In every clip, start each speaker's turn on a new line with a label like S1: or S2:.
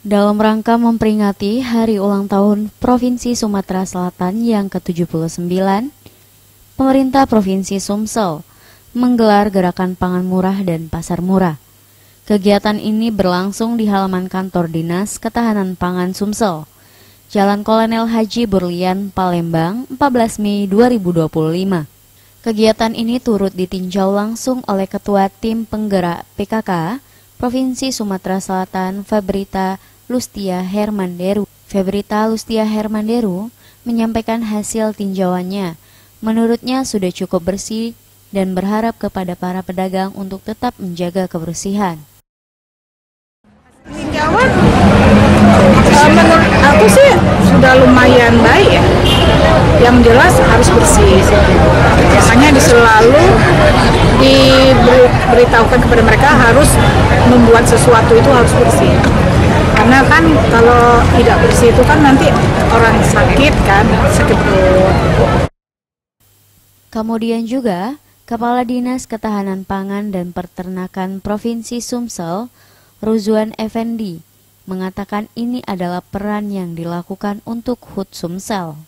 S1: Dalam rangka memperingati Hari Ulang Tahun Provinsi Sumatera Selatan yang ke-79, pemerintah Provinsi Sumsel menggelar gerakan pangan murah dan pasar murah. Kegiatan ini berlangsung di halaman kantor Dinas Ketahanan Pangan Sumsel, Jalan Kolonel Haji Burlian, Palembang, 14 Mei 2025. Kegiatan ini turut ditinjau langsung oleh Ketua Tim Penggerak PKK Provinsi Sumatera Selatan, Febrita Lustia Hermanderu. Febrita Lustia Hermanderu menyampaikan hasil tinjauannya. Menurutnya sudah cukup bersih dan berharap kepada para pedagang untuk tetap menjaga kebersihan.
S2: Tinjauan menurut aku sih sudah lumayan baik ya. Yang jelas harus bersih. Biasanya selalu diberitahukan kepada mereka harus membuat sesuatu itu harus bersih. Karena kan kalau tidak bersih itu kan nanti orang sakit perut.
S1: Kemudian juga Kepala Dinas Ketahanan Pangan dan Peternakan Provinsi Sumsel, Ruzwan Effendi, mengatakan ini adalah peran yang dilakukan untuk HUT Sumsel.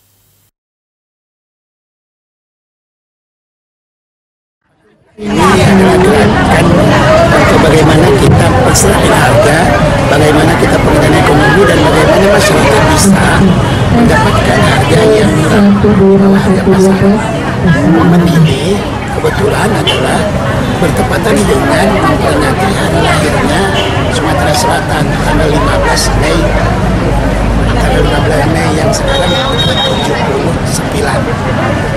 S3: Ini adalah gerakan untuk bagaimana kita menstabil harga, bagaimana kita pengendalian ekonomi, dan bagaimana masyarakat bisa mendapatkan harga yang murah, harga pasar. Momen ini kebetulan adalah bertepatan dengan memperingati hari lahirnya Sumatera Selatan tanggal 15 Mei. Tanggal 15 Mei yang sekarang ke-79.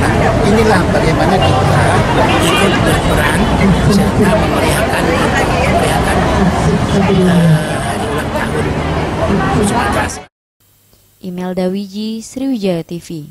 S3: Nah, inilah bagaimana kita ikut berperan serta memeriahkan hari ulang tahun Sumatera.
S1: Imelda Wiji, Sriwijaya TV.